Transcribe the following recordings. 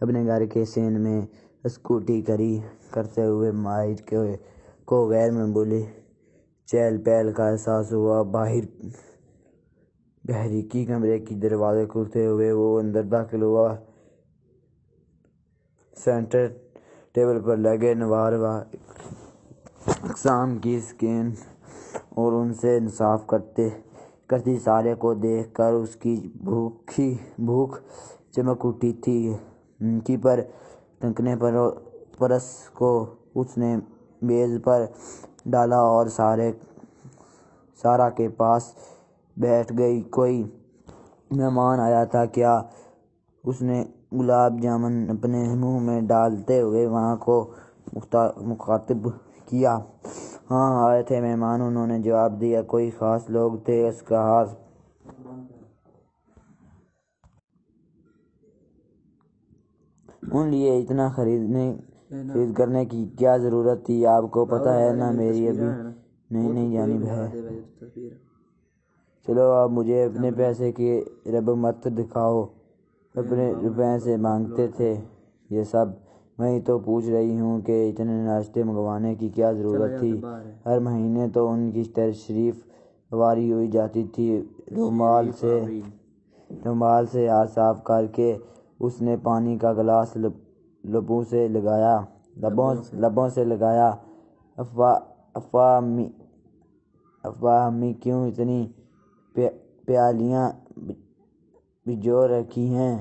اپنے گھر کے سین میں اسکوٹی کرتے ہوئے ماہر کو غیر معمولی چہل پہل کا احساس ہوا۔ بحریکی کمرے کی دروازے کھلتے ہوئے وہ اندر داخل ہوا۔ سینٹر ٹیبل پر لگے نوار اقسام کی اسکرین اور ان سے انصاف کرتی سارے کو دیکھ کر اس کی بھوک چمک اٹھی تھی۔ کی پر ٹنکنے پر پرس کو اس نے میز پر ڈالا اور سارا کے پاس بیٹھ گئی۔ کوئی مہمان آیا تھا کیا؟ اس نے گلاب جامن اپنے منہ میں ڈالتے ہوئے وہاں کو مخاطب کیا۔ ہاں آئے تھے مہمان، انہوں نے جواب دیا۔ کوئی خاص لوگ تھے؟ اس کا ہاتھ ان لیے اتنا خرید کرنے کی کیا ضرورت تھی؟ آپ کو پتہ ہے نا میری ابھی نئی جانب ہے۔ چلو آپ مجھے اپنے پیسے کی رب مت دکھاؤ، اپنے روپے سے مانگتے تھے یہ سب۔ میں ہی تو پوچھ رہی ہوں کہ اتنے ناشتے منگوانے کی کیا ضرورت تھی؟ ہر مہینے تو ان کی تشریف آوری ہوئی جاتی تھی۔ رومال سے ہاتھ صاف کر کے اس نے پانی کا گلاس لبوں سے لگایا۔ افواہ امی کیوں اتنی پیالیاں بھگو رکھی ہیں؟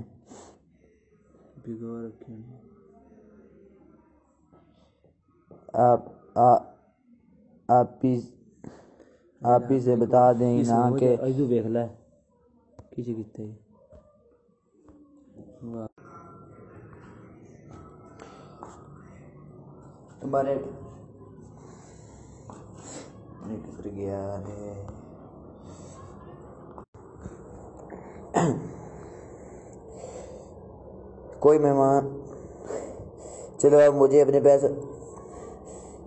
آپ ہی سے بتا دیں نا کہ تمہارے کدھر گیا ہے؟ کوئی مہمان؟ چلو اب مجھے اپنے پیسے،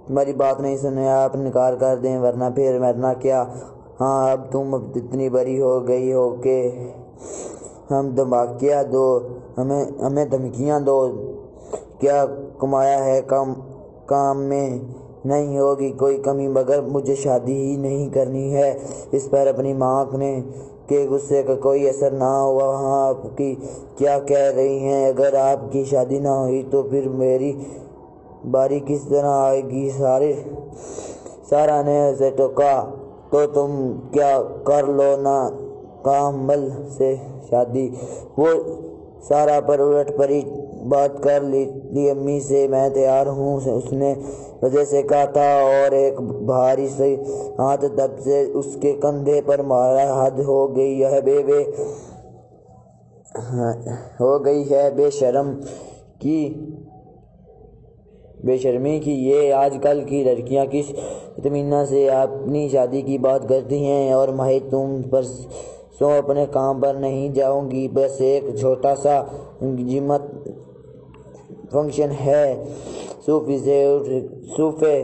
تمہاری بات نہیں سنے، آپ انکار کر دیں ورنہ پھر مرنا کیا؟ ہاں اب تم اتنی بڑی ہو گئی ہو کہ ہمیں دھمکیاں دو۔ کیا کمایا ہے؟ کام میں نہیں ہوگی کوئی کمی، مگر مجھے شادی ہی نہیں کرنی ہے۔ اس پر اپنی ماں کے غصے کا کوئی اثر نہ ہوا۔ ہاں آپ کی کیا کہہ رہی ہیں؟ اگر آپ کی شادی نہ ہوئی تو پھر میری باری کس طرح آئے گی؟ سارا نے اسے ٹوکا۔ تو تم کیا کر لو نا کامل سے شادی۔ وہ سارا پر الٹ پلٹ بات کر لی امی سے۔ میں تیار ہوں اس نے وجہ سے کہا تھا اور ایک بھاری سے ہاتھ دب سے اس کے کندھے پر مارا۔ حد ہو گئی ہے بے شرمی کی۔ یہ آج کل کی لڑکیاں کس اطمینان سے اپنی شادی کی بات کرتی ہیں؟ اور ماہر تم پرسوں اپنے کام پر نہیں جاؤں گی؟ بس ایک چھوٹا سا انگیجمنٹ فنکشن ہے۔ صوفے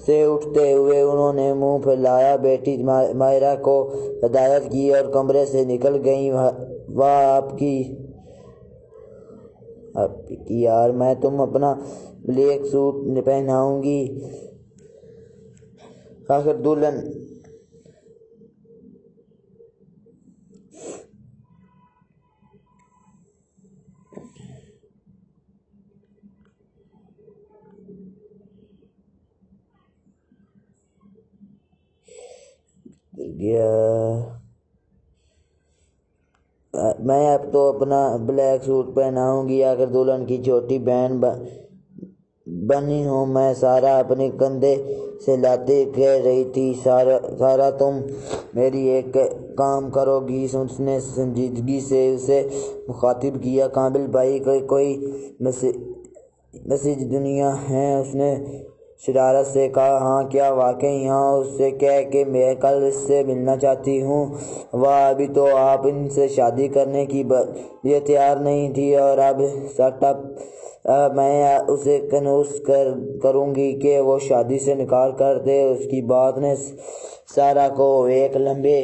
سے اٹھتے ہوئے انہوں نے منہ پھیلایا۔ بیٹی ماہرہ کو ہدایت کی اور کمرے سے نکل گئیں۔ واہ آپ کی یار، میں تم اپنا بلیک سوٹ پہناؤں گی آخر دلہن۔ میں اب تو اپنا بلیک سوٹ پہناؤں گی آخر دلہن کی چھوٹی بہن بنی ہوں میں۔ سارا اپنے کندھے سے لاتے کہہ رہی تھی۔ سارا تم میری ایک کام کرو گی؟ اس نے سنجیدگی سے اسے مخاطب کیا۔ کامل بھائی کوئی مسیج دنیا ہے؟ اس نے شرارت سے کہا۔ ہاں کیا واقعی؟ ہاں اس سے کہہ کہ میں کل اس سے ملنا چاہتی ہوں۔ واہ ابھی تو آپ ان سے شادی کرنے کے لیے تیار نہیں تھی اور اب سٹ اپ۔ میں اسے کنوینس کروں گی کہ وہ شادی سے انکار کر دے۔ اس کی بات نے سارا کو ایک لمحے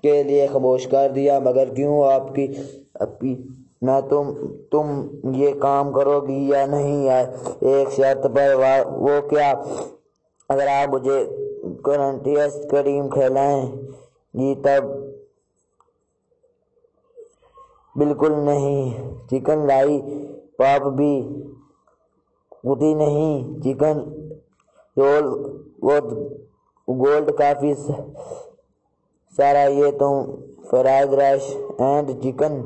کے لیے خاموش کر دیا۔ مگر کیوں؟ آپ کی نہ تم یہ کام کرو گی یا نہیں، ایک شرط پر۔ وہ کیا؟ اگر آپ مجھے کرنٹیس کریم کھلائیں گی تب۔ بالکل نہیں۔ چکن لالی پاپ بھی ہوتی نہیں، چکن رول گولڈ کافی سارا، یہ تم fried rice and chicken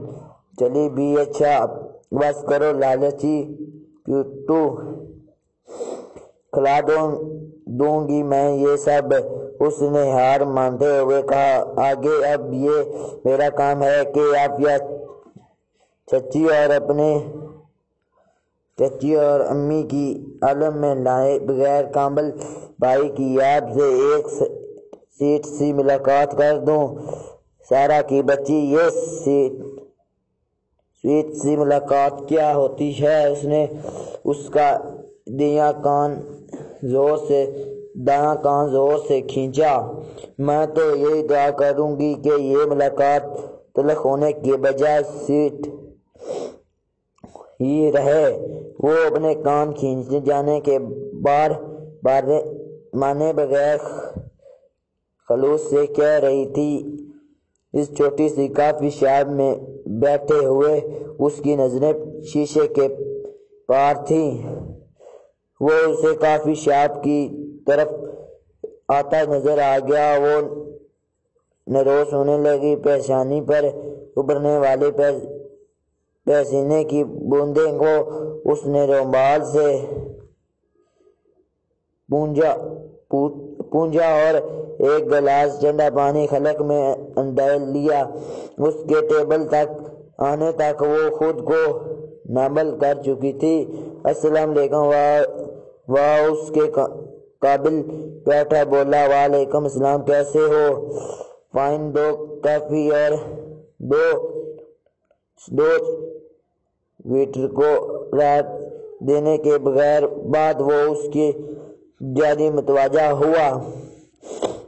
chilli بھی اچھا۔ بس کرو لالچی پیٹو، کھلا دوں گی میں یہ سب۔ اس نے ہار مانتے ہوئے کہا، آگے اب یہ میرا کام ہے کہ آپ یا چچی اور امی کی عالم میں لائے بغیر کامل بھائی کی آپ سے ایک سیٹ سی ملاقات کر دوں۔ سارا کی بچی، یہ سویٹ سی ملاقات کیا ہوتی ہے؟ اس نے اس کا دایاں کان زور سے کھینچا۔ میں تو یہی دعا کروں گی کہ یہ ملاقات تلخ ہونے کے بجائے سویٹ ہی رہے۔ وہ اپنے کان کھینچے جانے کے بار مانے بغیر خلوص سے کہہ رہی تھی۔ اس چھوٹی سی کافی شاپ میں بیٹھے ہوئے اس کی نظریں شیشے کے پار تھیں۔ وہ اسے کافی شاپ کی طرف آتا نظر آ گیا۔ وہ نروس ہونے لگی۔ پیشانی پر ابھرنے والے پسینے کی بوندیں کو اس نے رومال سے پونجا اور ایک گلاس ٹھنڈا پانی خلق میں ڈال لیا۔ اس کے ٹیبل تک آنے تک وہ خود کو نامل کر چکی تھی۔ السلام علیکم۔ وہ اس کے قابل بیٹھا بولا، وعلیکم السلام، کیسے ہو؟ فائن۔ دو کافی اور دو ویٹر کو رات دینے کے بعد وہ اس کی جادی متوجہ ہوا۔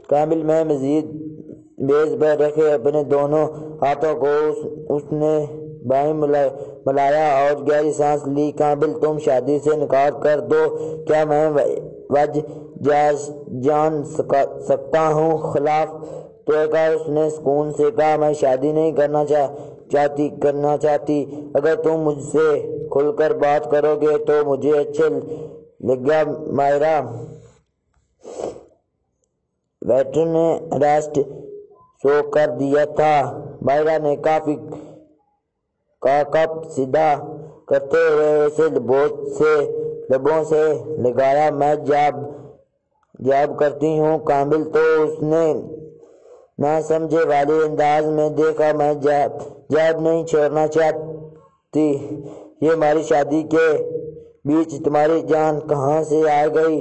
کامل میں مزید میز پر رکھے اپنے دونوں ہاتھوں کو اس نے بائیں ملایا اور گہری سانس لی۔ کامل، تم شادی سے انکار کر دو۔ کیا میں وجہ جان سکتا ہوں؟ خلاف تو کا اس نے سکون سے کہا، میں شادی نہیں کرنا چاہتی۔ اگر تم مجھ سے کھل کر بات کرو گے تو مجھے اچھا لگا۔ مائرہ، ویٹر نے ریسٹ شو کر دیا تھا۔ مائرہ نے کافی کا کپ سیدھا کرتے ہوئے اسے لبوں سے لگایا۔ میں جاب کرتی ہوں۔ کامل، تو اس نے نہ سمجھے والے انداز میں دیکھا، میں جاب نہیں چھوڑنا چاہتی۔ یہ ہماری شادی کے بیچ تمہاری جان کہاں سے آ گئی؟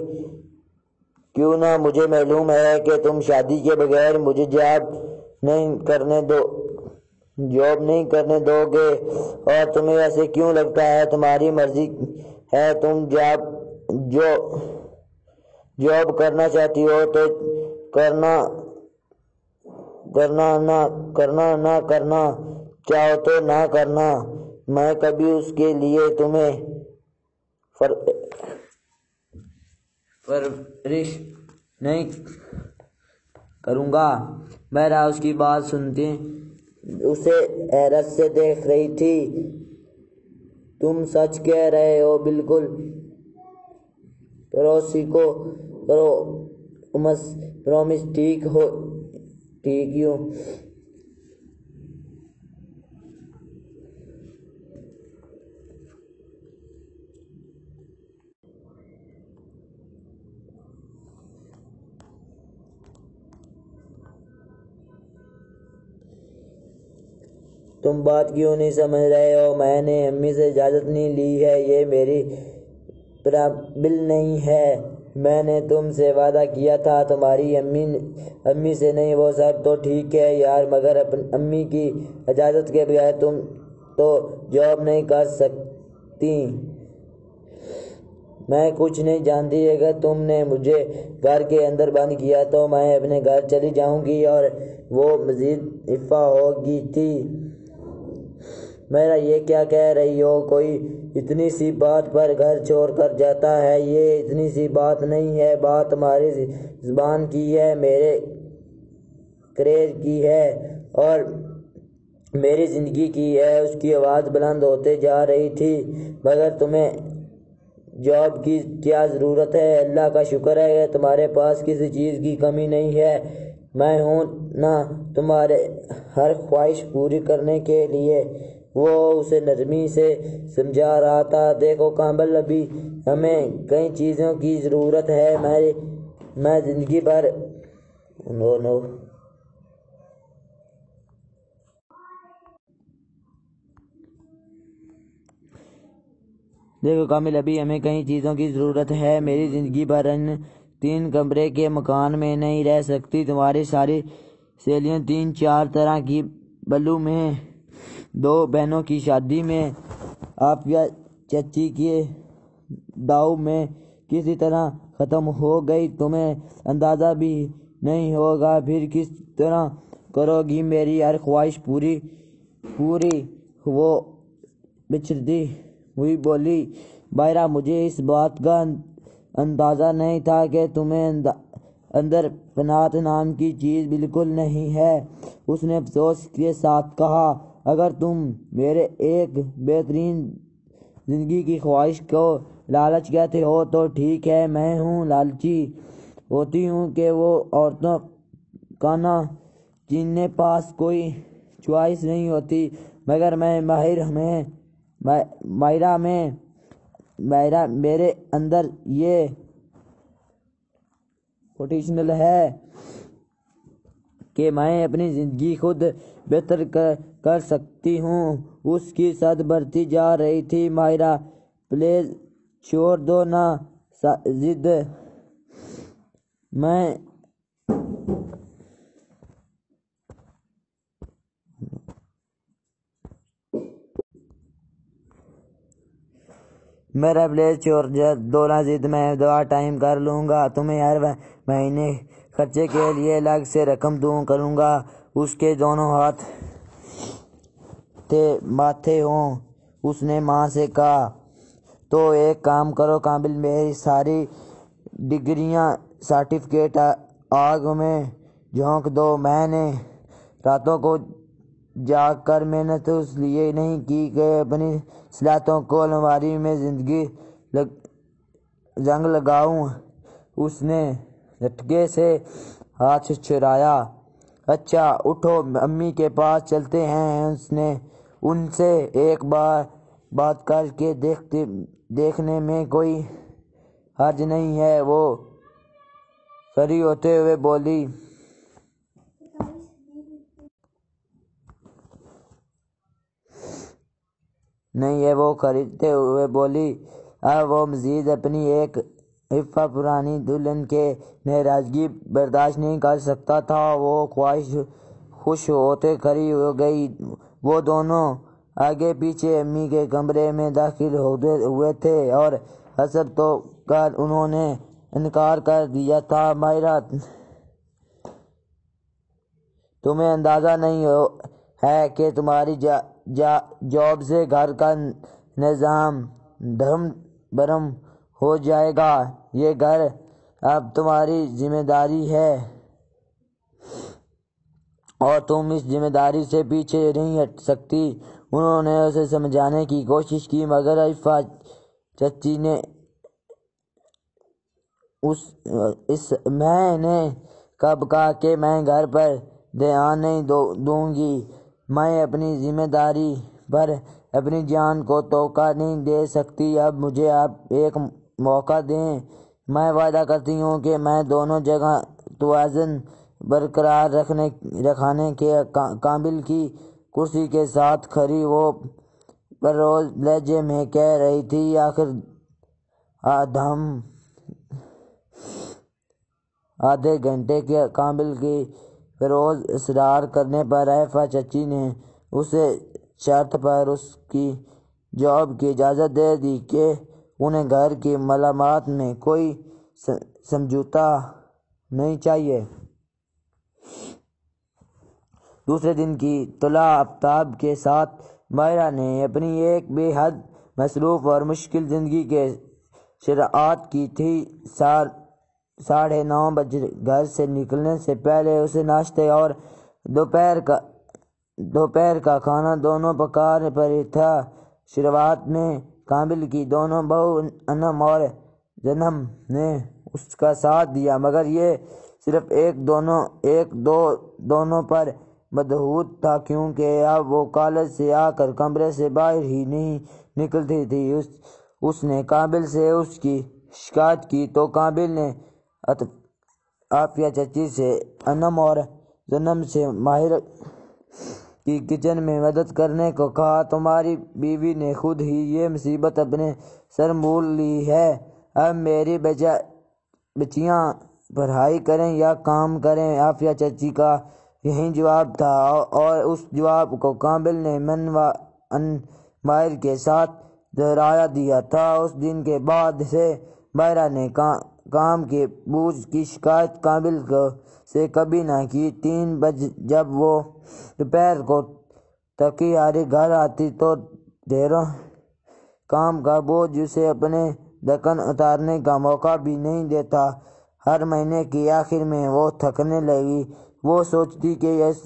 کیوں نہ مجھے معلوم ہے کہ تم شادی کے بغیر مجھے جاب نہیں کرنے دو گے، اور تمہیں ایسے کیوں لگتا ہے؟ تمہاری مرضی ہے، تم جاب کرنا چاہتی ہو تو کرنا، نہ کرنا چاہو تو نہ کرنا۔ میں کبھی اس کے لیے تمہیں فرمائش نہیں کروں گا۔ مائرہ اس کی بات سنتے اسے حیرت سے دیکھ رہی تھی۔ تم سچ کہہ رہے ہو؟ بالکل۔ پرومس ٹھیک ہوں۔ تم بات کیوں نہیں سمجھ رہے ہو؟ میں نے امی سے اجازت نہیں لی ہے، یہ میری پرابل نہیں ہے۔ میں نے تم سے وعدہ کیا تھا، تمہاری امی سے نہیں۔ وہ سب تو ٹھیک ہے یار، مگر امی کی اجازت کے بغیر تم تو جاب نہیں کر سکتی۔ میں کچھ نہیں جانتی۔ اگر تم نے مجھے گھر کے اندر بند کیا تو میں اپنے گھر چلی جاؤں گی۔ اور وہ مزید افا ہو گئی تھی۔ میرا یہ کیا کہہ رہی ہو؟ کوئی اتنی سی بات پر گھر چھوڑ کر جاتا ہے؟ یہ اتنی سی بات نہیں ہے، بات ہماری زبان کی ہے، میرے کریز کی ہے اور میری زندگی کی ہے۔ اس کی آواز بلند ہوتے جا رہی تھی۔ مگر تمہیں جاب کی کیا ضرورت ہے؟ اللہ کا شکر ہے کہ تمہارے پاس کسی چیز کی کمی نہیں ہے۔ میں ہوں نا تمہارے ہر خواہش پوری کرنے کے لیے۔ وہ اسے نرمی سے سمجھا رہا تھا۔ دیکھو کامبل، ابھی ہمیں کئی چیزوں کی ضرورت ہے۔ میں زندگی بھر دیکھو کامل، ابھی ہمیں کئی چیزوں کی ضرورت ہے۔ میری زندگی بھر ان 3 کمرے کے مکان میں نہیں رہ سکتی۔ تمہاری ساری سہیلیاں 3-4 طرح کی بلو میں، 2 بہنوں کی شادی میں، آپ یا چچی کے داؤ میں کسی طرح ختم ہو گئی۔ تمہیں اندازہ بھی نہیں ہوگا پھر کس طرح کرو گی میری ہر خواہش پوری۔ وہ بچھڑتی ہوئی بولی، مائرہ مجھے اس بات کا اندازہ نہیں تھا کہ تمہیں اندر قناعت نام کی چیز بالکل نہیں ہے۔ اس نے افسوس کے ساتھ کہا، اگر تم میرے ایک بہترین زندگی کی خواہش کو لالچ کہتے ہو تو ٹھیک ہے۔ میں ہوں لالچی ہوتی ہوں کہ وہ عورتوں کا نا جن پاس کوئی چوائس نہیں ہوتی، مگر میں مائرہ میرے اندر یہ پوٹینشل ہے کہ میں اپنی زندگی خود بہتر کر سکتی ہوں۔ اس کی سد بڑھتی جا رہی تھی۔ مائرہ پلیز چھوڑ دو نا ضد۔ میرا پلیز چھوڑ دو نا ضد، میں دوا ٹائم کر لوں گا، تمہیں ہر مہینے خرچے کے لیے الگ سے رقم دوں کروں گا۔ اس کے دونوں ہاتھ ماتھے ہوں۔ اس نے ماں سے کہا، تو ایک کام کرو کامل، میری ساری ڈگریاں سرٹیفکیٹ آگ میں جھونک دو۔ میں نے راتوں کو جاگ کر محنت اس لیے نہیں کی کہ اپنی صلاحیتوں کو الماری میں جنگ لگاؤں۔ اس نے جھٹکے سے ہاتھ چھڑایا۔ اچھا اٹھو، امی کے پاس چلتے ہیں۔ اس نے ان سے ایک بار بات کر کے دیکھنے میں کوئی حرج نہیں ہے۔ وہ کھڑی ہوتے ہوئے بولی، اب وہ مزید اپنی ایک عفہ پرانی دلہن کے ناراضگی برداشت نہیں کر سکتا تھا۔ وہ خوش ہوتے کھڑی ہو گئی۔ وہ دونوں آگے پیچھے امی کے کمرے میں داخل ہوئے تھے اور حسب تو کر انہوں نے انکار کر دیا تھا۔ مائرہ، تمہیں اندازہ نہیں ہے کہ تمہاری جاب سے گھر کا نظام دھرم برہم ہو جائے گا۔ یہ گھر اب تمہاری ذمہ داری ہے اور تم اس ذمہ داری سے پیچھے نہیں ہٹ سکتی۔ انہوں نے اسے سمجھانے کی کوشش کی مگر عفہ چچی نے میں نے کب کہا کہ میں گھر پر دھیان نہیں دوں گی؟ میں اپنی ذمہ داری پر اپنی جان کو دھوکہ نہیں دے سکتی۔ اب مجھے آپ ایک موقع دیں۔ میں وعدہ کرتی ہوں کہ میں دونوں جگہ توازن برقرار رکھنے کے کامل کی کرسی کے ساتھ کھڑی وہ پرروز لہجے میں کہہ رہی تھی۔ آخر آدھے گھنٹے کے کامل کی پرروز اصرار کرنے پر عفہ چچی نے اسے شرط پر اس کی جاب کی اجازت دے دی کہ انہیں گھر کی معاملات میں کوئی سمجھوتا نہیں چاہیے۔ دوسرے دن کی طلوع آفتاب کے ساتھ ماہرہ نے اپنی ایک بے حد مصروف اور مشکل زندگی کے شروعات کی تھی۔ 9:30 بجے گھر سے نکلنے سے پہلے اسے ناشتے اور دوپہر کا کھانا دونوں پکانے پر ہی تھا۔ شروعات میں کامل کی دونوں بہو انم اور جنم نے اس کا ساتھ دیا، مگر یہ صرف دونوں پر مدحوت تھا، کیونکہ اب وہ کالج سے آ کر کمرے سے باہر ہی نہیں نکلتی تھی۔ اس نے کامل سے اس کی شکایت کی تو کامل نے عافیہ چچی سے، انم اور جنم سے ماہر کی کچن میں مدد کرنے کو کہا۔ تمہاری بیوی نے خود ہی یہ مصیبت اپنے سر مول لی ہے، اب میری بچیاں پڑھائی کریں یا کام کریں؟ عافیہ چچی کا یہی جواب تھا، اور اس جواب کو کامل نے من و عن ماہر کے ساتھ دہرا دیا تھا۔ اس دن کے بعد سے ماہرہ نے کام کے بوجھ کی شکایت کامل سے کبھی نہ کی۔ 3 بجے جب وہ دوپہر کو تھکی ہاری گھر آتی تو ڈھیروں کام کا بوجھ اسے اپنے دکن اتارنے کا موقع بھی نہیں دیتا۔ ہر مہینے کے آخر میں وہ تھکنے لگی، وہ سوچتی کہ اس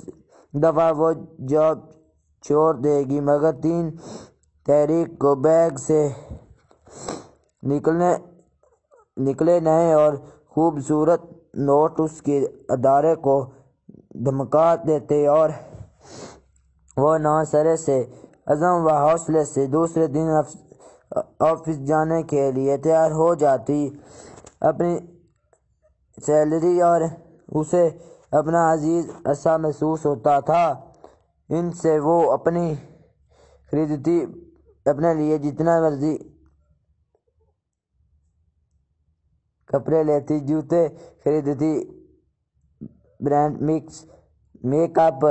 دفعہ وہ جاب چھوڑ دے گی، مگر 3 تاریخ کو بیگ سے نکلے نئے اور خوبصورت نوٹ اس کے ادارے کو دھمکا دیتے اور وہ نو سرے سے عزم و حوصلے سے دوسرے دن آفس جانے کے لیے تیار ہو جاتی۔ اپنی سیلری اور اسے اپنا عزیز ایسا محسوس ہوتا تھا، ان سے وہ خریدتی، اپنے لیے جتنا مرضی کپڑے لیتی، جوتے خریدتی، برانڈ میک اپ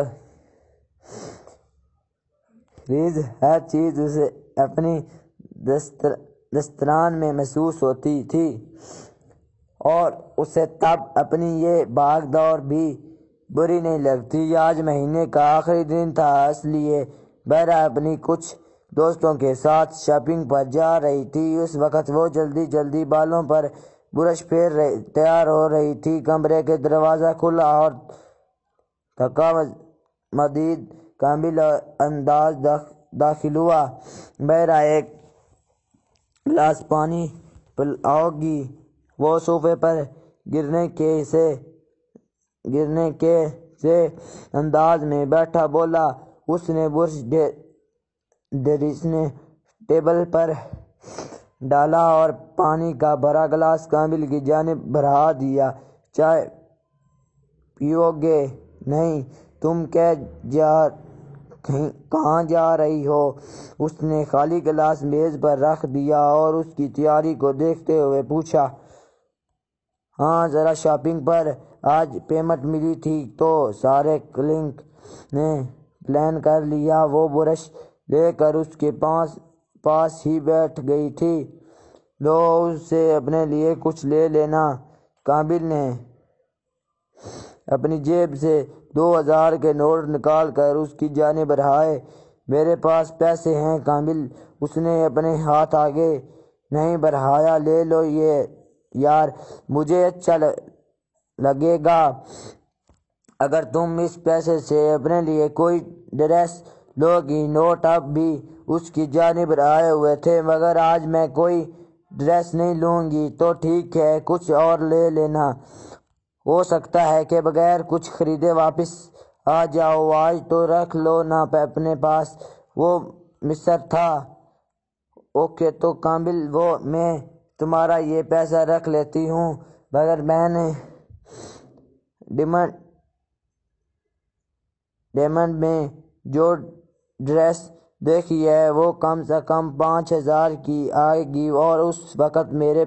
خرید، ہر چیز اسے اپنی دستران میں محسوس ہوتی تھی، اور اسے تب اپنی یہ بھاگ دوڑ بھی بری نہیں لگتی۔ آج مہینے کا آخری دن تھا، اس لیے ماہرہ اپنی کچھ دوستوں کے ساتھ شاپنگ پر جا رہی تھی۔ اس وقت وہ جلدی بالوں پر برش پھیر تیار ہو رہی تھی۔ کمرے کا دروازہ کھلا اور تھکا مدید کامل انداز داخل ہوا۔ ماہرہ ایک گلاس پانی پلاؤ گی؟ وہ صوفے پر گرنے کے سے انداز میں بیٹھا بولا۔ اس نے برش ڈریسنگ ٹیبل پر ڈالا اور پانی کا بھرا گلاس کامل کی جانب بڑھا دیا۔ چائے پیو گے؟ نہیں۔ تم کہاں جا رہی ہو؟ اس نے خالی گلاس میز پر رکھ دیا اور اس کی تیاری کو دیکھتے ہوئے پوچھا۔ ہاں، ذرا شاپنگ پر، آج پیمنٹ ملی تھی تو سارے کلینک نے پلان کر لیا۔ وہ برش لے کر اس کے پاس ہی بیٹھ گئی تھی۔ لو، اس سے اپنے لیے کچھ لے لینا۔ کامل نے اپنی جیب سے 2000 کے نوٹ نکال کر اس کی جانب بڑھائے۔ میرے پاس پیسے ہیں کامل۔ اس نے اپنے ہاتھ آگے نہیں بڑھایا۔ لے لو یہ یار، مجھے اچھا لگے گا اگر تم اس پیسے سے اپنے لیے کوئی ڈریس لو گی۔ نوٹ اب بھی اس کی جانب بڑھائے ہوئے تھے۔ مگر آج میں کوئی ڈریس نہیں لوں گی۔ تو ٹھیک ہے، کچھ اور لے لینا۔ ہو سکتا ہے کہ بغیر کچھ خریدے واپس آ جاؤ۔ آج تو رکھ لو نا اپنے پاس۔ وہ مصر تھا۔ اوکے تو کامل، میں تمہارا یہ پیسہ رکھ لیتی ہوں، مگر میں نے ڈیمانڈ میں جو ڈریس دیکھی ہے وہ کم سے کم 5000 کی آئے گی، اور اس وقت میرے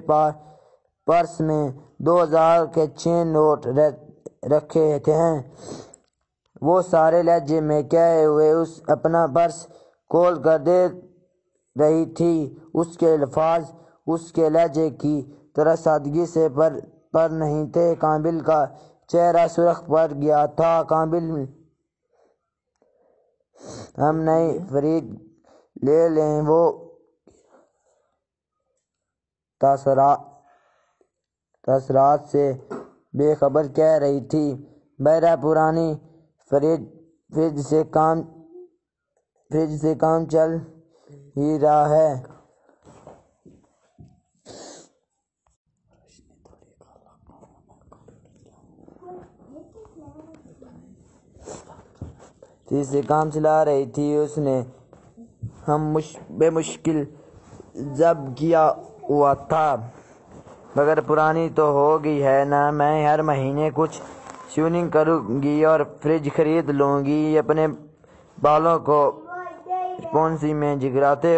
پرس میں 2000 کے 6 نوٹ رکھے ہیں۔ وہ سارے لہجے میں کہے ہوئے اپنا پرس کھول کر دے رہی تھی۔ اس کے الفاظ اس کے لہجے کی طرح سادگی سے پر نہیں تھے۔ کامل کا چہرہ سرخ پڑ گیا تھا۔ کامل ہم نئی فریج لے لیں، وہ تاثرات سے بے خبر کہہ رہی تھی۔ میرا پرانی فریج سے کام چل ہی رہا ہے۔ سے کام چلا رہی تھی، اس نے ہم بے مشکل ضبط کیا ہوا تھا، مگر پرانی تو ہو گئی ہے نا۔ میں ہر مہینے کچھ ٹیوننگ کروں گی اور فریج خرید لوں گی۔ اپنے بالوں کو اسپونسی میں جھگراتے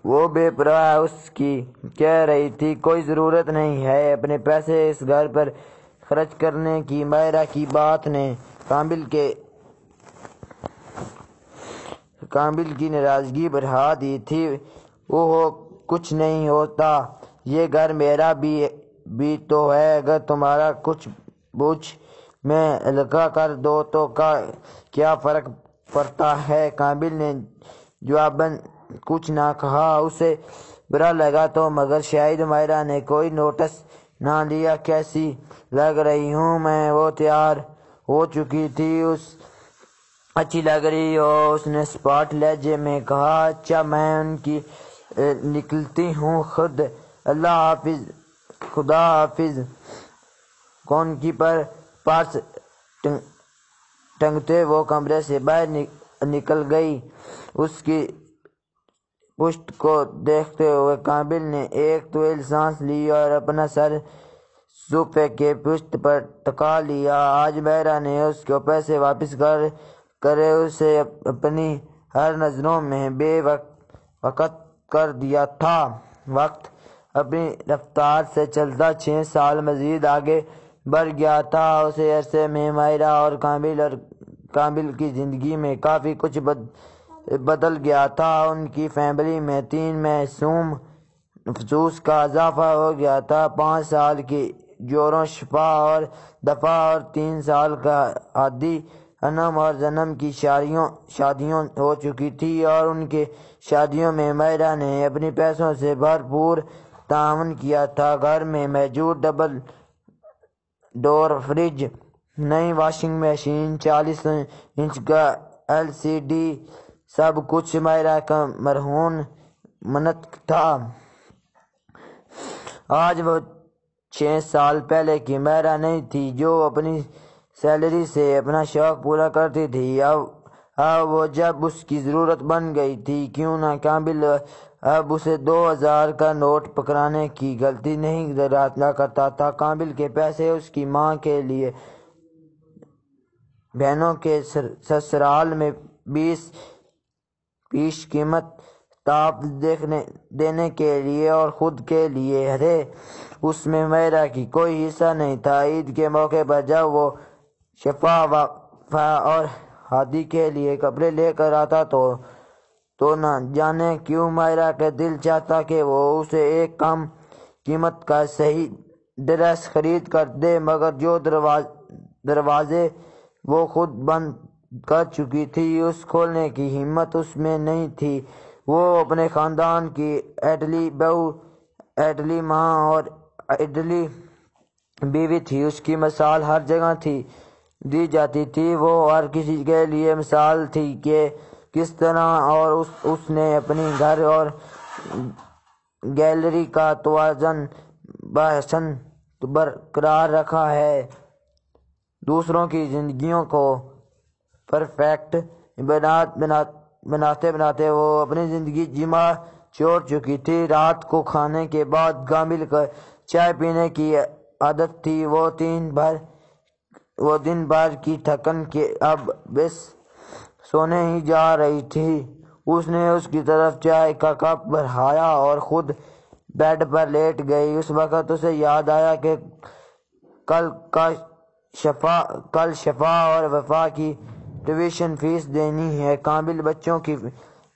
وہ بے پرواہ اس کی کہہ رہی تھی، کوئی ضرورت نہیں ہے اپنے پیسے اس گھر پر خرچ کرنے کی۔ مائرہ کی بات نے کامل کی ناراضگی بڑھا دی تھی۔ اوہ کچھ نہیں ہوتا، یہ گھر میرا بھی تو ہے، اگر تمہارا کچھ بوجھ میں ہلکا کر دو تو کیا فرق پڑتا ہے؟ کامل نے جواباً کچھ نہ کہا۔ اسے برا لگا تو مگر شاید مائرہ نے کوئی نوٹس نہ لیا۔ کیسی لگ رہی ہوں میں؟ وہ تیار ہو چکی تھی۔ اچھی لگ رہی ہو، اس نے سپاٹ لہجے میں کہا۔ اچھا، میں ان کی نکلتی ہوں، خدا حافظ۔ کون کیپر پرس ٹنگتے وہ کمرے سے باہر نکل گئی۔ اس کی پشت کو دیکھتے ہوئے کامل نے ایک طویل سانس لی اور اپنا سر صوفے کے پشت پر ٹکا لیا۔ آج مائرہ نے اس کو پیسے واپس کرے اسے اپنی ہر نظروں میں بے وقت کر دیا تھا۔ وقت اپنی رفتار سے چلتا 6 سال مزید آگے بڑھ گیا تھا۔ اسی عرصے میں مائرہ اور کامل کی زندگی میں کافی کچھ بدل گیا تھا۔ ان کی فیملی میں 3 معصوم نفوس کا اضافہ ہو گیا تھا۔ 5 سال کی جوروں شفا اور دفا اور 3 سال کا عادی انم اور زنم کی شادیاں ہو چکی تھی، اور ان کی شادیوں میں مائرہ نے اپنے پیسوں سے بھرپور تعاون کیا تھا۔ گھر میں موجود ڈبل ڈور فریج، نئی واشنگ مشین، 40 انچ کا LCD، سب کچھ مائرہ کا مرہون منت تھا۔ آج وہ 6 سال پہلے کی مائرہ نہیں تھی جو اپنی سیلری سے اپنا شوق پورا کرتی تھی۔ اب وہ جب اس کی ضرورت بن گئی تھی، کیوں نہ کامل اب اسے 2000 کا نوٹ پکڑانے کی غلطی نہیں دہرایا کرتا تھا۔ کامل کے پیسے اس کی ماں کے لیے بہنوں کے سسرال میں 20 پیش قیمت تحائف دینے کے لیے اور خود کے لیے تھے۔ اس میں مائرہ کی کوئی حصہ نہیں تھا۔ عید کے موقع پر جب وہ شفا، وفا اور ہادی کے لیے کپڑے لے کر آتا تو نہ جانے کیوں مائرہ کا دل چاہتا کہ وہ اسے ایک کم قیمت کا صحیح ڈریس خرید کر دے، مگر جو دروازے وہ خود بند کر چکی تھی، اس کھولنے کی ہمت اس میں نہیں تھی۔ وہ اپنے خاندان کی اڈلی بہو، اڈلی ماں اور اڈلی بیوی تھی۔ اس کی مثال ہر جگہ دی جاتی تھی، وہ ہر کسی کے لیے مثال تھی کہ کس طرح اور اس نے اپنی گھر اور گیلری کا توازن بحسن برقرار رکھا ہے۔ دوسروں کی زندگیوں کو پرفیکٹ بناتے بناتے وہ اپنی زندگی جما چھوڑ چکی تھی۔ رات کو کھانے کے بعد کامل کو چائے پینے کی عادت تھی۔ وہ دن بھر کی تھکن کے اب بس سونے ہی جا رہی تھی۔ اس نے اس کی طرف چائے کا کپ بڑھایا اور خود بیڈ پر لیٹ گئی۔ اس وقت اسے یاد آیا کہ کل شفا اور وفا کی ٹیوشن فیس دینی ہے۔ کامل بچوں کی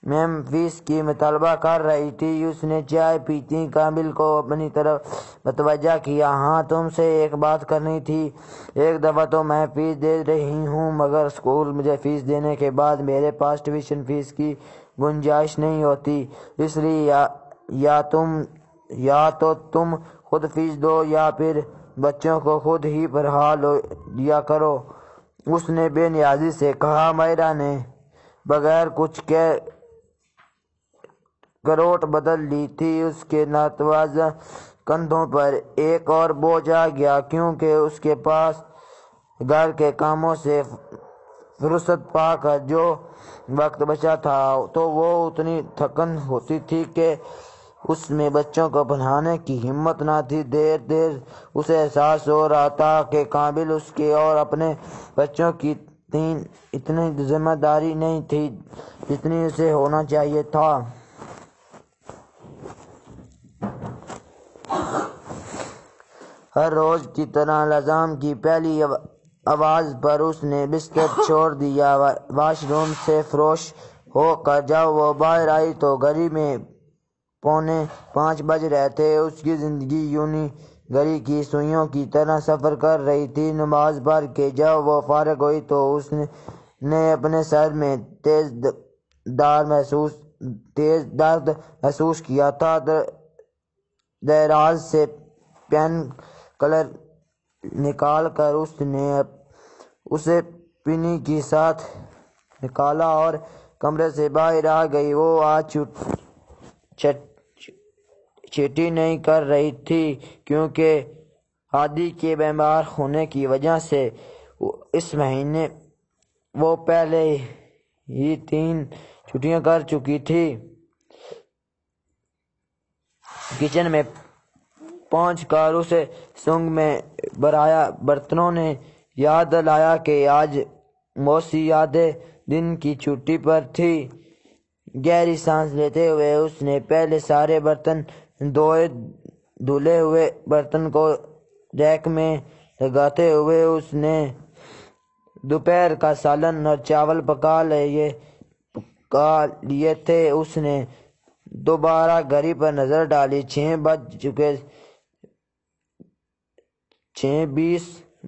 میم فیس کی مطالبہ کر رہی تھی۔ اس نے چائے پیتی کامل کو اپنی طرف متوجہ کیا۔ ہاں تم سے ایک بات کرنی تھی۔ ایک دفعہ تو میں فیس دے رہی ہوں مگر اسکول مجھے فیس دینے کے بعد میرے پاس ٹیوشن فیس کی گنجائش نہیں ہوتی، اس لیے یا تو تم خود فیس دو یا پھر بچوں کو خود ہی پڑھا دیا کرو، اس نے بے نیازی سے کہا۔ مائرہ نے بغیر کچھ کے کروٹ بدل لی تھی۔ اس کے ناتوازن کندھوں پر ایک اور بوجھ آ گیا کیونکہ اس کے پاس گھر کے کاموں سے فرصت پا کر جو وقت بچا تھا تو وہ اتنی تھکن ہوتی تھی کہ اس میں بچوں کو پڑھانے کی ہمت نہ تھی۔ دیر دیر اسے احساس ہو رہا تھا کہ کامل اس کے اور اپنے بچوں کی اتنی ذمہ داری نہیں تھی جتنی اسے ہونا چاہیے تھا۔ ہر روز کی طرح الزام کی پہلی آواز پر اس نے بستر چھوڑ دیا۔ واش روم سے فروش ہو کر جب وہ باہر آئی تو گھڑی میں 4:45 بج رہے تھے۔ اس کی زندگی یونہی گھڑی کی سوئیوں کی طرح سفر کر رہی تھی۔ نماز پڑھ کے جب وہ فارغ ہوئی تو اس نے اپنے سر میں تیز درد محسوس کیا تھا۔ دراز سے پین کلر نکال کر اس نے اسے پنی کے ساتھ نکالا اور کمرے سے باہر آ گئی۔ وہ آج چھٹی نہیں کر رہی تھی کیونکہ ہادی کے بیمار ہونے کی وجہ سے اس مہینے وہ پہلے ہی 3 چھٹیاں کر چکی تھی۔ کچن میں پہنچ کر اسے سنگ میں بھرایا برتنوں نے یاد دلایا کہ آج موسی آدھے دن کی چھٹی پر تھی۔ گہری سانس لیتے ہوئے اس نے پہلے سارے برتن دھوئے۔ دھلے ہوئے برتن کو ریک میں لگاتے ہوئے اس نے دوپہر کا سالن اور چاول پکا لیے تھے۔ اس نے دوبارہ گھڑی پر نظر ڈالی۔ 6 بج چکے، 6:20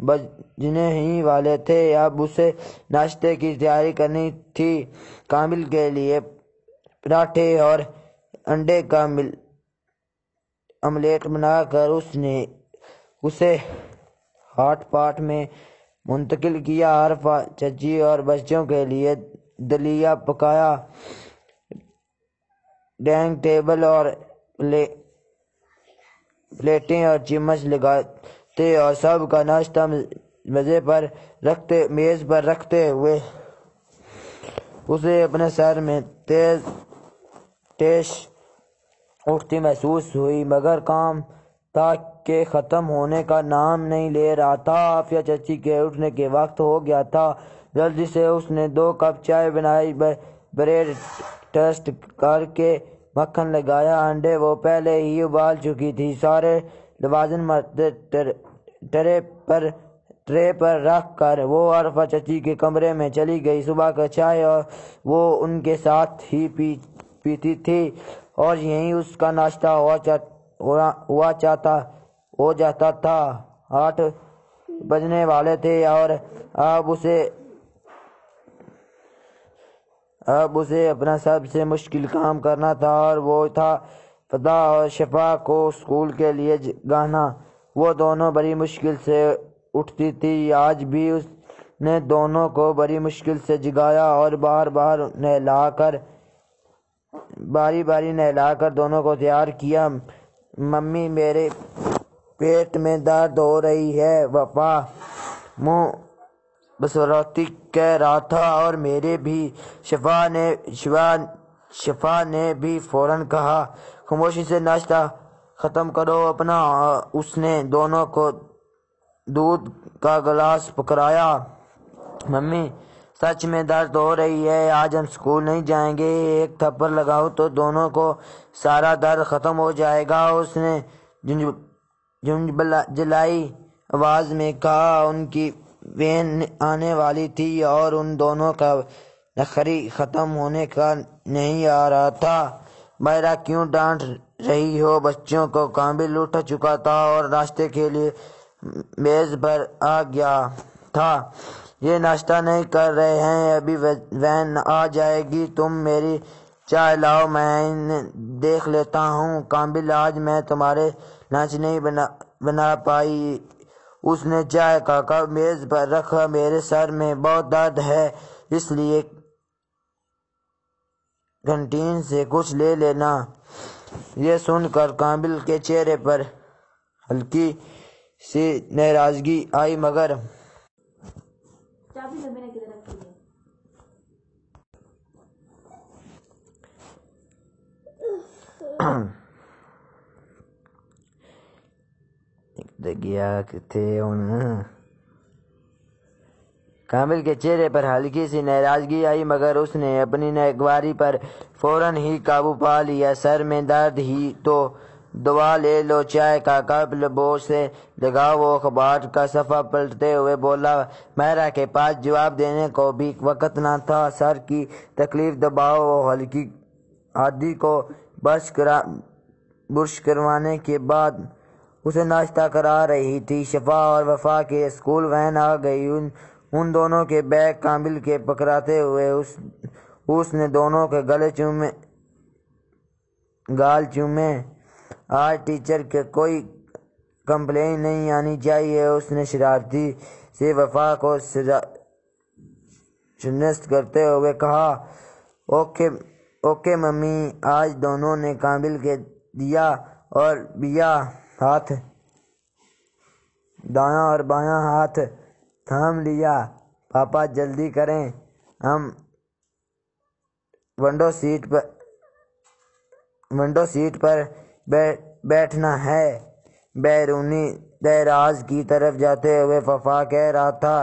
بجنے ہی والے تھے۔ اب اسے ناشتے کی تیاری کرنی تھی۔ کامل کے لیے پراٹھے اور انڈے کا آملیٹ بنا کر اس نے اسے ہاٹ پاٹ میں منتقل کیا۔ عارفہ چچی اور بچوں کے لیے دلیہ پکایا۔ ڈائننگ ٹیبل اور پلیٹیں اور چمچ لگاتے اور سب کا ناشتہ میز پر رکھتے ہوئے اسے اپنے سر میں ٹیش اٹھتی محسوس ہوئی مگر کام تھا کہ ختم ہونے کا نام نہیں لے رہا تھا۔ عافیہ چچی کے اٹھنے کے وقت ہو گیا تھا۔ جلدی سے اس نے 2 کپ چائے بنائی، بریڈ ٹوسٹ کر کے مکھن لگایا۔ انڈے وہ پہلے ہی ابال چکی تھی۔ سارے لوازم ٹرے پر رکھ کر وہ عارفہ چچی کے کمرے میں چلی گئی۔ صبح کا چائے وہ ان کے ساتھ ہی پیتی تھی اور یہیں اس کا ناشتہ ہو جاتا تھا۔ 8 بجنے والے تھے اور اب اسے اپنا سب سے مشکل کام کرنا تھا اور وہ تھا فدا اور شفا کو اسکول کے لیے جگانا۔ وہ دونوں بڑی مشکل سے اٹھتی تھی۔ آج بھی اس نے دونوں کو بڑی مشکل سے جگایا اور باری باری نہلا کر دونوں کو تیار کیا۔ ممی میرے پیٹ میں درد ہو رہی ہے، وفا منہ بسراتی کہہ رہا تھا، اور میرے بھی، شفا نے بھی فوراً کہا۔ خاموشی سے ناشتہ ختم کرو اپنا۔ اس نے دونوں کو دودھ کا گلاس پکڑایا۔ ممی سچ میں درد ہو رہی ہے، آج ہم اسکول نہیں جائیں گے، ایک تھپڑ لگاؤ تو دونوں کو سارا درد ختم ہو جائے گا، اس نے جھنجھلائی آواز میں کہا۔ ان کی وین آنے والی تھی اور ان دونوں کا نخری ختم ہونے کا نہیں آ رہا تھا۔ میرا کیوں ڈانٹ رہی ہو؟ بچوں کو کامل اٹھ چکا تھا اور ناشتے کے لیے میز پر آ گیا تھا۔ یہ ناشتہ نہیں کر رہے ہیں؟ ابھی وین آ جائے گی، تم میری چائے لاؤ، میں انہیں دیکھ لیتا ہوں۔ کامل، آج میں تمہارے لنچ نہیں بنا پائی۔ اس نے چائے کا کپ میز پر رکھا۔ میرے سر میں بہت درد ہے، اس لیے کینٹین سے کچھ لے لینا۔ یہ سن کر کامل کے چہرے پر ہلکی سی ناراضگی آئی، مگر اس نے اپنی ناگواری پر فوراً ہی قابو پا لیا۔ سر میں درد ہی تو دوا لے لو، چائے کا کپ لبوں سے لگا۔ وہ اخبار کا صفحہ پلٹتے ہوئے بولا۔ میرا کے پاس جواب دینے کو بھی وقت نہ تھا۔ سر کی تکلیف دباؤ۔ وہ ہلکی ہاتھی کو برش کروانے کے بعد اسے ناشتہ کرا رہی تھی۔ شفا اور وفا کی اسکول وین آ گئی۔ ان دونوں کے بیگ کامل کے پکڑاتے ہوئے اس نے دونوں کے گال چومے۔ آج ٹیچر کے کوئی کمپلین نہیں آنی چاہیے، اس نے شرارتی سے وفا کو شناخت کرتے ہوئے کہا۔ Okay mummy. آج دونوں نے کامل کے دیا اور دایاں اور بایاں ہاتھ تھام لیا۔ پاپا جلدی کریں، ہم ونڈو سیٹ پر بیٹھنا ہے۔ بیرونی دراز کی طرف جاتے ہوئے وفا کہہ رہا تھا۔